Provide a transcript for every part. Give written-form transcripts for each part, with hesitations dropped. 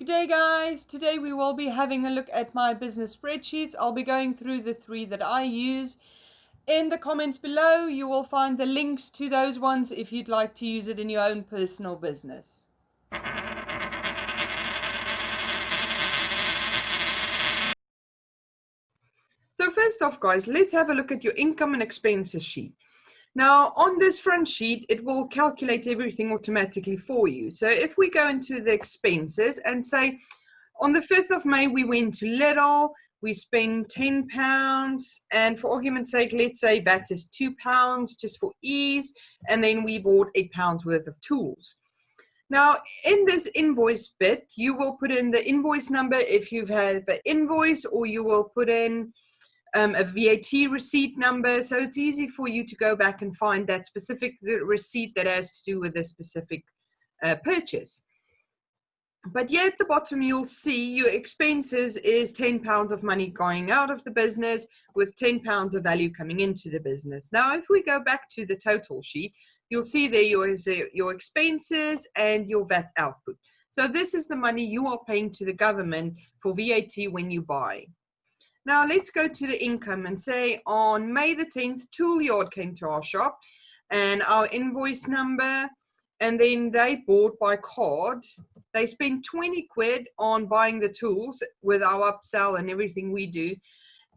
Good day guys, today we will be having a look at my business spreadsheets. I'll be going through the three that I use. In the comments below you will find the links to those ones if you'd like to use it in your own personal business. So first off guys, let's have a look at your income and expenses sheet. Now on this front sheet, it will calculate everything automatically for you. So if we go into the expenses and say, on the 5th of May, we went to Lidl, we spent £10, and for argument's sake, let's say that is £2 just for ease, and then we bought £8 worth of tools. Now, in this invoice bit, you will put in the invoice number if you've had the invoice, or you will put in a VAT receipt number, so it's easy for you to go back and find that specific receipt that has to do with a specific purchase. But yeah, at the bottom you'll see your expenses is £10 of money going out of the business with £10 of value coming into the business. Now if we go back to the total sheet, you'll see there your expenses and your VAT output. So this is the money you are paying to the government for VAT when you buy. Now let's go to the income and say on May the 10th, Toolyard came to our shop and our invoice number, and then they bought by card. They spent 20 quid on buying the tools with our upsell and everything we do.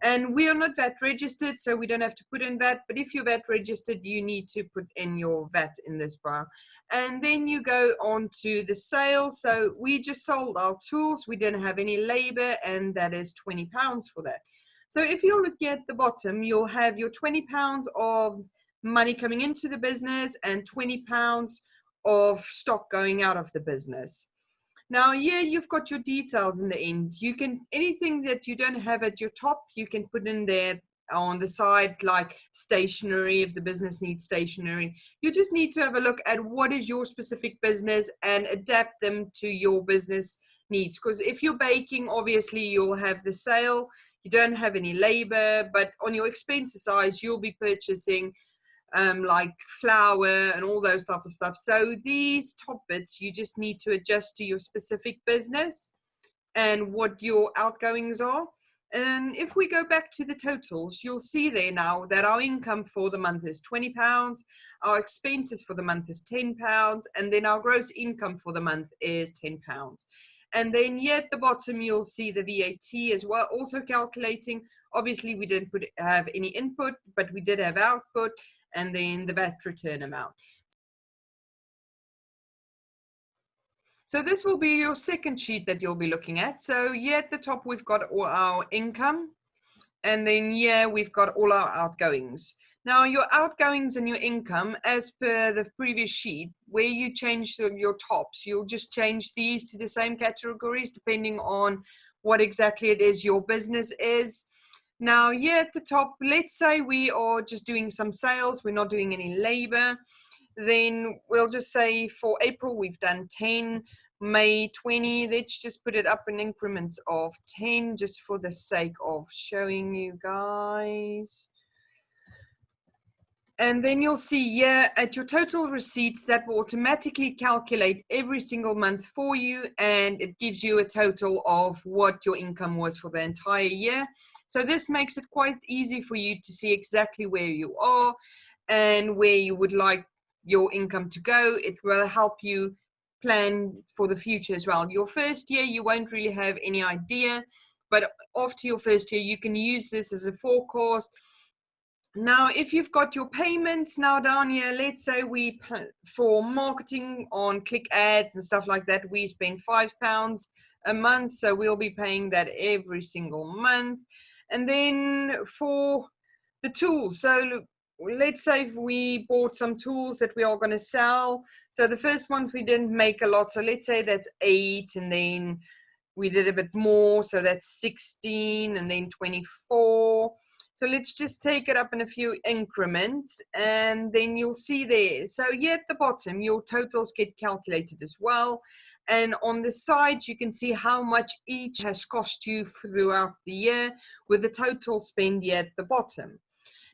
And we are not VAT registered, so we don't have to put in VAT. But if you're VAT registered, you need to put in your VAT in this bar. And then you go on to the sale. So we just sold our tools. We didn't have any labor, and that is £20 for that. So if you look at the bottom, you'll have your £20 of money coming into the business and £20 of stock going out of the business. Now, yeah, you've got your details in the end. You can, anything that you don't have at your top, you can put in there on the side, like stationery, if the business needs stationery. You just need to have a look at what is your specific business and adapt them to your business needs. Because if you're baking, obviously you'll have the sale, you don't have any labor, but on your expenses side, you'll be purchasing like flour and all those type of stuff. So these top bits you just need to adjust to your specific business and what your outgoings are. And if we go back to the totals, you'll see there now that our income for the month is £20, our expenses for the month is £10, and then our gross income for the month is £10. And then yeah, at the bottom you'll see the VAT as well, also calculating. Obviously we didn't have any input, but we did have output, and then the VAT return amount. So this will be your second sheet that you'll be looking at. So yeah, at the top we've got all our income, and then yeah, we've got all our outgoings. Now your outgoings and your income, as per the previous sheet, where you change your tops, you'll just change these to the same categories depending on what exactly it is your business is. Now, yeah, at the top, let's say we are just doing some sales, we're not doing any labor, then we'll just say for April we've done 10, May 20, let's just put it up in increments of 10 just for the sake of showing you guys. And then you'll see here at your total receipts that will automatically calculate every single month for you, and it gives you a total of what your income was for the entire year. So this makes it quite easy for you to see exactly where you are and where you would like your income to go. It will help you plan for the future as well. Your first year, you won't really have any idea, but after your first year, you can use this as a forecast. Now, if you've got your payments now down here, let's say we, for marketing on click ads and stuff like that, we spend £5 a month. So we'll be paying that every single month. And then for the tools, so let's say if we bought some tools that we are going to sell. So the first one we didn't make a lot. So let's say that's 8, and then we did a bit more. So that's 16, and then 24. So let's just take it up in a few increments, and then you'll see there. So yeah, at the bottom, your totals get calculated as well. And on the side, you can see how much each has cost you throughout the year with the total spend here at the bottom.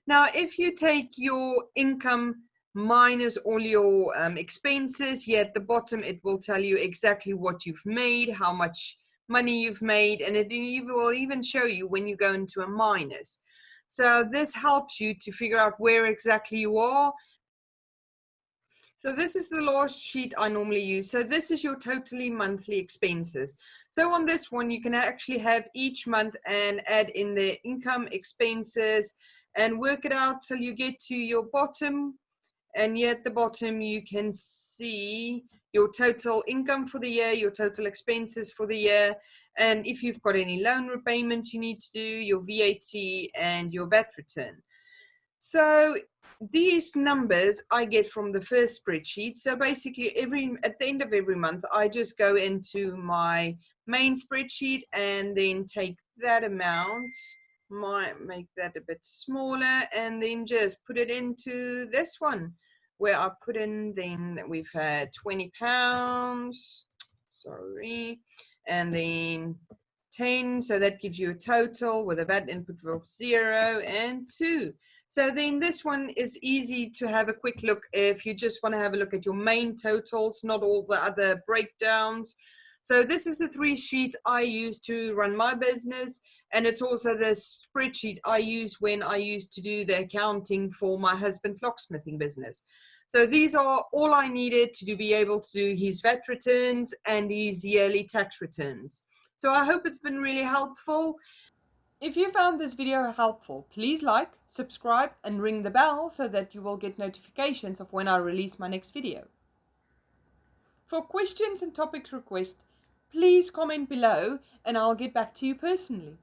Now, if you take your income minus all your expenses. Here at the bottom, it will tell you exactly what you've made, how much money you've made, and it will even show you when you go into a minus. So this helps you to figure out where exactly you are. So this is the last sheet I normally use. So this is your totally monthly expenses. So on this one, you can actually have each month and add in the income, expenses, and work it out till you get to your bottom. And yet at the bottom, you can see your total income for the year, your total expenses for the year, and if you've got any loan repayments you need to do, your VAT and your VAT return. So these numbers I get from the first spreadsheet. So basically at the end of every month, I just go into my main spreadsheet and then take that amount, make that a bit smaller, and then just put it into this one where I put in, then we've had £20, sorry, and then 10, so that gives you a total with a VAT input of 0 and 2. So then this one is easy to have a quick look if you just want to have a look at your main totals, not all the other breakdowns. So this is the 3 sheets I use to run my business, and it's also the spreadsheet I use when I used to do the accounting for my husband's locksmithing business. So these are all I needed to be able to do his VAT returns and his yearly tax returns. So I hope it's been really helpful. If you found this video helpful, please like, subscribe, and ring the bell so that you will get notifications of when I release my next video. For questions and topic requests, please comment below and I'll get back to you personally.